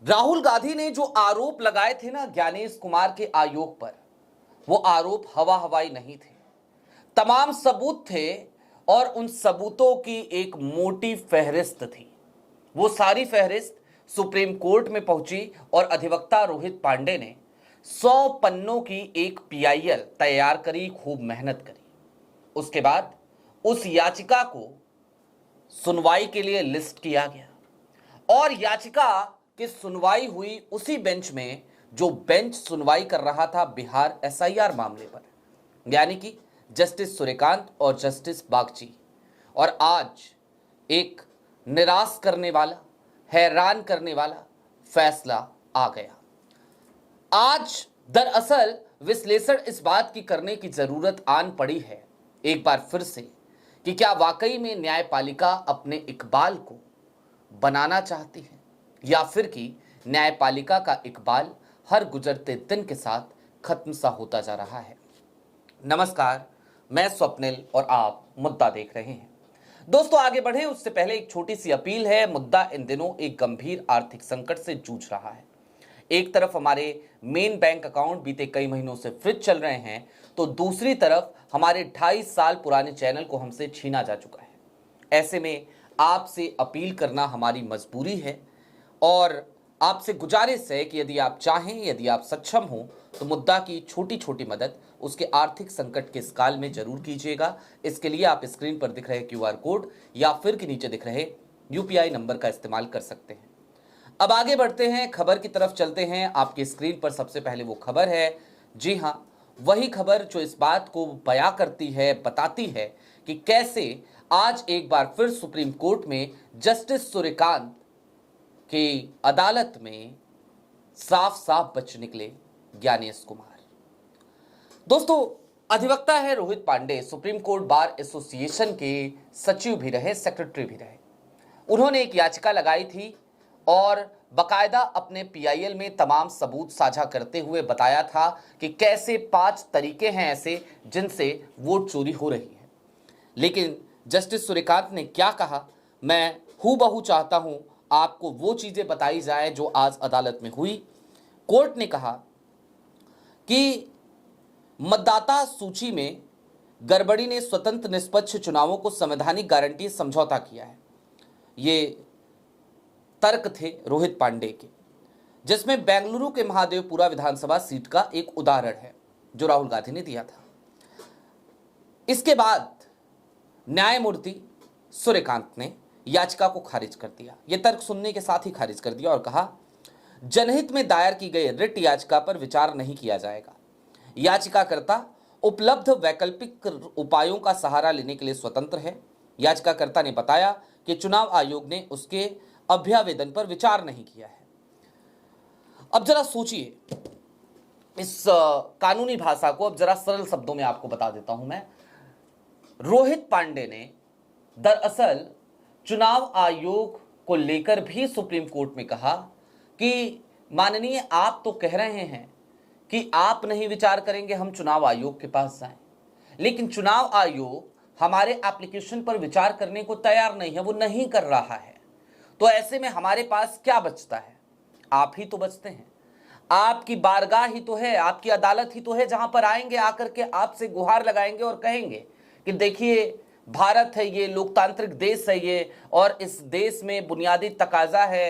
राहुल गांधी ने जो आरोप लगाए थे ना ज्ञानेश कुमार के आयोग पर, वो आरोप हवा हवाई नहीं थे। तमाम सबूत थे और उन सबूतों की एक मोटी फहरिस्त थी। वो सारी फहरिस्त सुप्रीम कोर्ट में पहुंची और अधिवक्ता रोहित पांडे ने 100 पन्नों की एक पीआईएल तैयार करी, खूब मेहनत करी। उसके बाद उस याचिका को सुनवाई के लिए लिस्ट किया गया और याचिका की सुनवाई हुई उसी बेंच में जो बेंच सुनवाई कर रहा था बिहार एसआईआर मामले पर, यानी कि जस्टिस सूर्यकांत और जस्टिस बागची। और आज एक निराश करने वाला, हैरान करने वाला फैसला आ गया। आज दरअसल विश्लेषण इस बात की करने की जरूरत आन पड़ी है एक बार फिर से कि क्या वाकई में न्यायपालिका अपने इकबाल को बनाना चाहती है या फिर कि न्यायपालिका का इकबाल हर गुजरते दिन के साथ खत्म सा होता जा रहा है। नमस्कार, मैं स्वप्निल और आप मुद्दा देख रहे हैं। दोस्तों, आगे बढ़े उससे पहले एक छोटी सी अपील है। मुद्दा इन दिनों एक गंभीर आर्थिक संकट से जूझ रहा है। एक तरफ हमारे मेन बैंक अकाउंट बीते कई महीनों से फ्रीज चल रहे हैं, तो दूसरी तरफ हमारे 2.5 साल पुराने चैनल को हमसे छीना जा चुका है। ऐसे में आपसे अपील करना हमारी मजबूरी है और आपसे गुजारिश है कि यदि आप चाहें, यदि आप सक्षम हो, तो मुद्दा की छोटी छोटी मदद उसके आर्थिक संकट के इस काल में जरूर कीजिएगा। इसके लिए आप स्क्रीन पर दिख रहे क्यूआर कोड या फिर के नीचे दिख रहे यूपीआई नंबर का इस्तेमाल कर सकते हैं। अब आगे बढ़ते हैं, खबर की तरफ चलते हैं। आपकी स्क्रीन पर सबसे पहले वो खबर है, जी हां, वही खबर जो इस बात को बयां करती है, बताती है कि कैसे आज एक बार फिर सुप्रीम कोर्ट में जस्टिस सूर्यकांत की अदालत में साफ साफ बच निकले ज्ञानेश कुमार। दोस्तों, अधिवक्ता है Rohit Pandey, Supreme Court Bar Association के सचिव भी रहे, सेक्रेटरी भी रहे। उन्होंने एक याचिका लगाई थी और बकायदा अपने पीआईएल में तमाम सबूत साझा करते हुए बताया था कि कैसे 5 तरीके हैं ऐसे जिनसे वोट चोरी हो रही है। लेकिन जस्टिस सूर्यकांत ने क्या कहा, मैं हूबहू चाहता हूं आपको वो चीजें बताई जाए जो आज अदालत में हुई। कोर्ट ने कहा कि मतदाता सूची में गड़बड़ी ने स्वतंत्र निष्पक्ष चुनावों को संवैधानिक गारंटी समझौता किया है। ये तर्क थे रोहित पांडे के, जिसमें बेंगलुरु के महादेवपुरा विधानसभा सीट का एक उदाहरण है जो राहुल गांधी ने दिया था। इसके बाद न्यायमूर्ति सूर्यकांत ने याचिका को खारिज कर दिया। यह तर्क सुनने के साथ ही खारिज कर दिया और कहा, जनहित में दायर की गई रिट याचिका पर विचार नहीं किया जाएगा। याचिकाकर्ता उपलब्ध वैकल्पिक उपायों का सहारा लेने के लिए स्वतंत्र है। याचिकाकर्ता ने बताया कि चुनाव आयोग ने उसके अभ्यावेदन पर विचार नहीं किया है। अब जरा सोचिए इस कानूनी भाषा को, अब जरा सरल शब्दों में आपको बता देता हूं मैं। रोहित पांडे ने दरअसल चुनाव आयोग को लेकर भी सुप्रीम कोर्ट में कहा कि माननीय, आप तो कह रहे हैं कि आप नहीं विचार करेंगे, हम चुनाव आयोग के पास जाएं, लेकिन चुनाव आयोग हमारे एप्लीकेशन पर विचार करने को तैयार नहीं है, वो नहीं कर रहा है। तो ऐसे में हमारे पास क्या बचता है? आप ही तो बचते हैं। आपकी बारगाह ही तो है, आपकी अदालत ही तो है जहां पर आएंगे, आकर के आपसे गुहार लगाएंगे और कहेंगे कि देखिए, भारत है ये, लोकतांत्रिक देश है ये, और इस देश में बुनियादी तकाजा है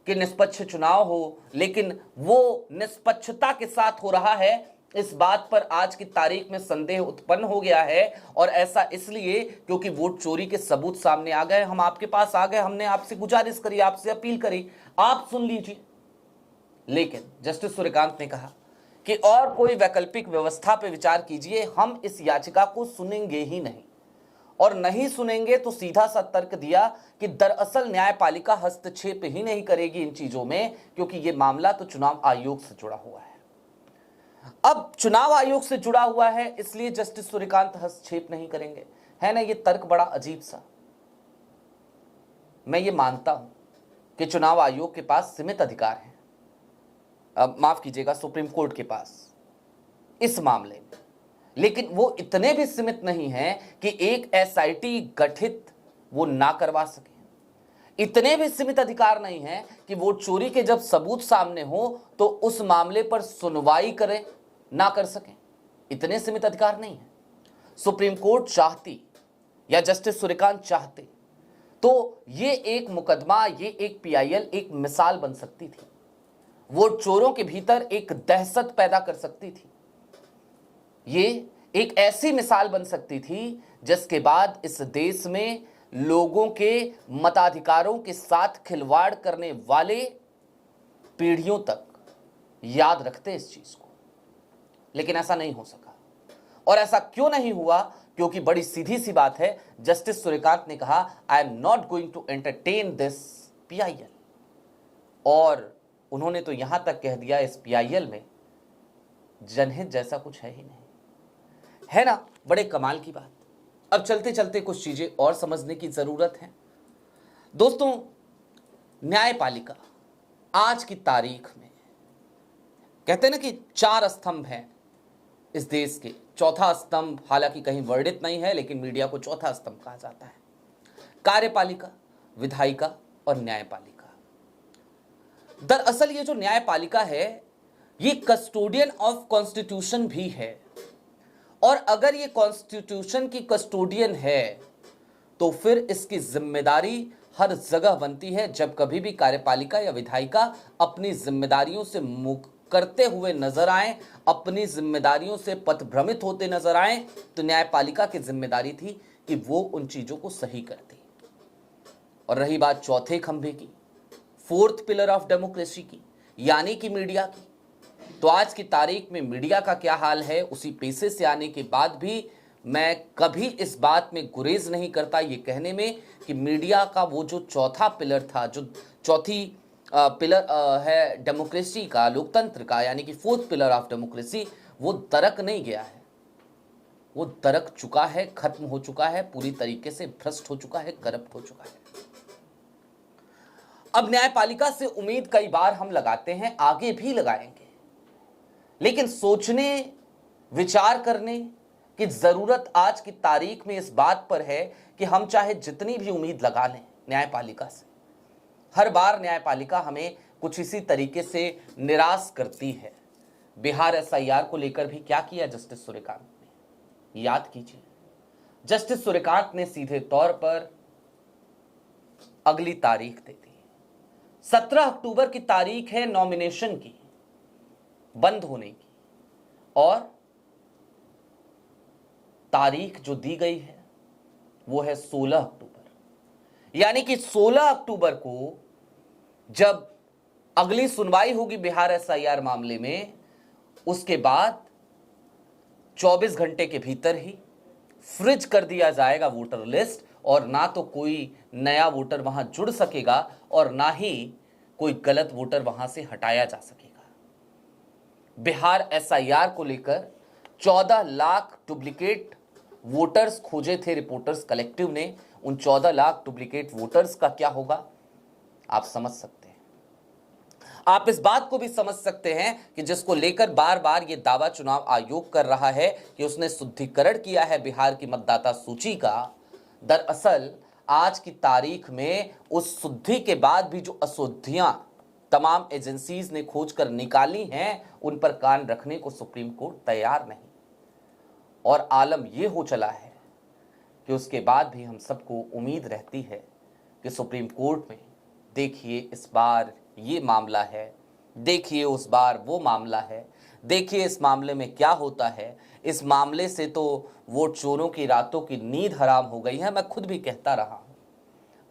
कि निष्पक्ष चुनाव हो, लेकिन वो निष्पक्षता के साथ हो रहा है, इस बात पर आज की तारीख में संदेह उत्पन्न हो गया है। और ऐसा इसलिए क्योंकि वोट चोरी के सबूत सामने आ गए, हम आपके पास आ गए, हमने आपसे गुजारिश करी, आपसे अपील करी, आप सुन लीजिए। लेकिन जस्टिस सूर्यकांत ने कहा कि और कोई वैकल्पिक व्यवस्था पर विचार कीजिए, हम इस याचिका को सुनेंगे ही नहीं। और नहीं सुनेंगे तो सीधा सा तर्क दिया कि दरअसल न्यायपालिका हस्तक्षेप ही नहीं करेगी इन चीजों में, क्योंकि यह मामला तो चुनाव आयोग से जुड़ा हुआ है। अब चुनाव आयोग से जुड़ा हुआ है, इसलिए जस्टिस सूर्यकांत हस्तक्षेप नहीं करेंगे, है ना? ये तर्क बड़ा अजीब सा। मैं ये मानता हूं कि चुनाव आयोग के पास सीमित अधिकार हैं, माफ कीजिएगा, सुप्रीम कोर्ट के पास इस मामले में, लेकिन वो इतने भी सीमित नहीं हैं कि एक एसआईटी गठित वो ना करवा सके। इतने भी सीमित अधिकार नहीं है कि वोट चोरी के जब सबूत सामने हो तो उस मामले पर सुनवाई करें ना कर सकें। इतने सीमित अधिकार नहीं है। सुप्रीम कोर्ट चाहती या जस्टिस सूर्यकांत चाहते तो ये एक मुकदमा, ये एक पीआईएल एक मिसाल बन सकती थी। वोट चोरों के भीतर एक दहशत पैदा कर सकती थी। ये एक ऐसी मिसाल बन सकती थी जिसके बाद इस देश में लोगों के मताधिकारों के साथ खिलवाड़ करने वाले पीढ़ियों तक याद रखते इस चीज को। लेकिन ऐसा नहीं हो सका। और ऐसा क्यों नहीं हुआ? क्योंकि बड़ी सीधी सी बात है, जस्टिस सूर्यकांत ने कहा I am not going to entertain this PIL. और उन्होंने तो यहां तक कह दिया इस पीआईएल में जनहित जैसा कुछ है ही नहीं। है ना बड़े कमाल की बात। अब चलते चलते कुछ चीजें और समझने की जरूरत है। दोस्तों, न्यायपालिका आज की तारीख में, कहते हैं ना कि 4 स्तंभ हैं इस देश के। चौथा स्तंभ हालांकि कहीं वर्णित नहीं है, लेकिन मीडिया को चौथा स्तंभ कहा जाता है। कार्यपालिका, विधायिका और न्यायपालिका। दरअसल ये जो न्यायपालिका है ये कस्टोडियन ऑफ कॉन्स्टिट्यूशन भी है। और अगर ये कॉन्स्टिट्यूशन की कस्टोडियन है तो फिर इसकी जिम्मेदारी हर जगह बनती है। जब कभी भी कार्यपालिका या विधायिका अपनी जिम्मेदारियों से मुक्त करते हुए नजर आए, अपनी जिम्मेदारियों से पथभ्रमित होते नजर आए, तो न्यायपालिका की जिम्मेदारी थी कि वो उन चीजों को सही करती। और रही बात चौथे खंभे की, 4th पिलर ऑफ डेमोक्रेसी की, यानी कि मीडिया की, तो आज की तारीख में मीडिया का क्या हाल है, उसी पेशे से आने के बाद भी मैं कभी इस बात में गुरेज नहीं करता ये कहने में कि मीडिया का वो जो चौथा पिलर था, जो चौथी पिलर है डेमोक्रेसी का, लोकतंत्र का, यानी कि 4th पिलर ऑफ डेमोक्रेसी, वो दरक नहीं गया है। वो दरक चुका है, खत्म हो चुका है, पूरी तरीके से भ्रष्ट हो चुका है, करप्ट हो चुका है। अब न्यायपालिका से उम्मीद कई बार हम लगाते हैं, आगे भी लगाएंगे, लेकिन सोचने विचार करने की जरूरत आज की तारीख में इस बात पर है कि हम चाहे जितनी भी उम्मीद लगा लें न्यायपालिका से, हर बार न्यायपालिका हमें कुछ इसी तरीके से निराश करती है। बिहार एसआईआर को लेकर भी क्या किया जस्टिस सूर्यकांत ने, याद कीजिए। जस्टिस सूर्यकांत ने सीधे तौर पर अगली तारीख दे दी। 17 अक्टूबर की तारीख है नॉमिनेशन की, बंद होने की, और तारीख जो दी गई है वो है 16 अक्टूबर। यानी कि 16 अक्टूबर को जब अगली सुनवाई होगी बिहार एसआईआर मामले में, उसके बाद 24 घंटे के भीतर ही फ्रीज कर दिया जाएगा वोटर लिस्ट, और ना तो कोई नया वोटर वहां जुड़ सकेगा और ना ही कोई गलत वोटर वहां से हटाया जा सकेगा। बिहार एसआईआर को लेकर 14 लाख डुप्लीकेट वोटर्स खोजे थे रिपोर्टर्स कलेक्टिव ने। उन 14 लाख डुप्लीकेट वोटर्स का क्या होगा आप समझ सकते हैं। आप इस बात को भी समझ सकते हैं कि जिसको लेकर बार बार ये दावा चुनाव आयोग कर रहा है कि उसने शुद्धिकरण किया है बिहार की मतदाता सूची का, दरअसल आज की तारीख में उस शुद्धि के बाद भी जो अशुद्धियां तमाम एजेंसीज ने खोज कर निकाली हैं, उन पर कान रखने को सुप्रीम कोर्ट तैयार नहीं। और आलम यह हो चला है कि उसके बाद भी हम सबको उम्मीद रहती है कि सुप्रीम कोर्ट में देखिए इस बार ये मामला है, देखिए उस बार वो मामला है, देखिए इस मामले में क्या होता है। इस मामले से तो वोट चोरों की रातों की नींद हराम हो गई है। मैं खुद भी कहता रहा हूं।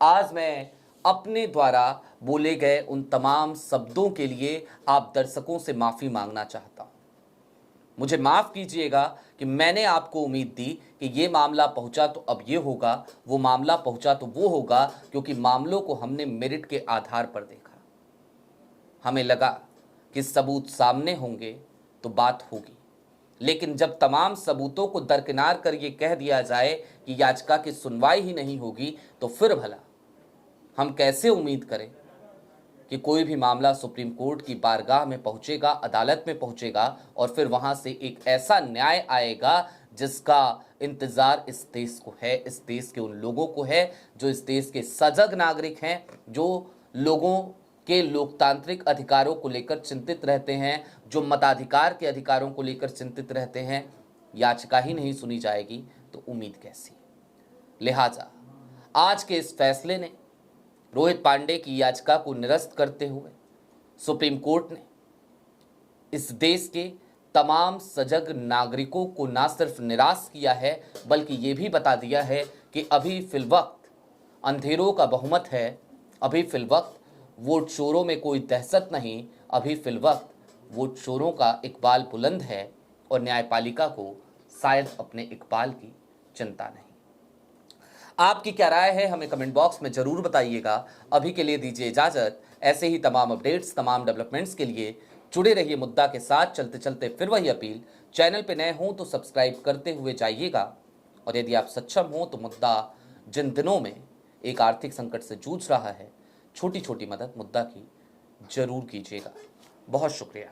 आज मैं अपने द्वारा बोले गए उन तमाम शब्दों के लिए आप दर्शकों से माफी मांगना चाहता हूं। मुझे माफ कीजिएगा कि मैंने आपको उम्मीद दी कि ये मामला पहुंचा तो अब ये होगा, वो मामला पहुंचा तो वो होगा, क्योंकि मामलों को हमने मेरिट के आधार पर देखा। हमें लगा कि सबूत सामने होंगे तो बात होगी, लेकिन जब तमाम सबूतों को दरकिनार कर ये कह दिया जाए कि याचिका की सुनवाई ही नहीं होगी, तो फिर भला हम कैसे उम्मीद करें कि कोई भी मामला सुप्रीम कोर्ट की बारगाह में पहुंचेगा, अदालत में पहुंचेगा, और फिर वहां से एक ऐसा न्याय आएगा जिसका इंतजार इस देश को है, इस देश के उन लोगों को है जो इस देश के सजग नागरिक हैं, जो लोगों के लोकतांत्रिक अधिकारों को लेकर चिंतित रहते हैं, जो मताधिकार के अधिकारों को लेकर चिंतित रहते हैं। याचिका ही नहीं सुनी जाएगी तो उम्मीद कैसी। लिहाजा आज के इस फैसले ने रोहित पांडे की याचिका को निरस्त करते हुए सुप्रीम कोर्ट ने इस देश के तमाम सजग नागरिकों को ना सिर्फ निराश किया है बल्कि ये भी बता दिया है कि अभी फिलवक्त अंधेरों का बहुमत है, अभी फिलवक्त वोट चोरों में कोई दहशत नहीं, अभी फिलवक्त वोट चोरों का इकबाल बुलंद है और न्यायपालिका को शायद अपने इकबाल की चिंता नहीं। आपकी क्या राय है हमें कमेंट बॉक्स में जरूर बताइएगा। अभी के लिए दीजिए इजाजत। ऐसे ही तमाम अपडेट्स, तमाम डेवलपमेंट्स के लिए जुड़े रहिए मुद्दा के साथ। चलते चलते फिर वही अपील, चैनल पे नए हों तो सब्सक्राइब करते हुए जाइएगा और यदि आप सक्षम हो तो मुद्दा जिन दिनों में एक आर्थिक संकट से जूझ रहा है, छोटी छोटी मदद मुद्दा की जरूर कीजिएगा। बहुत शुक्रिया।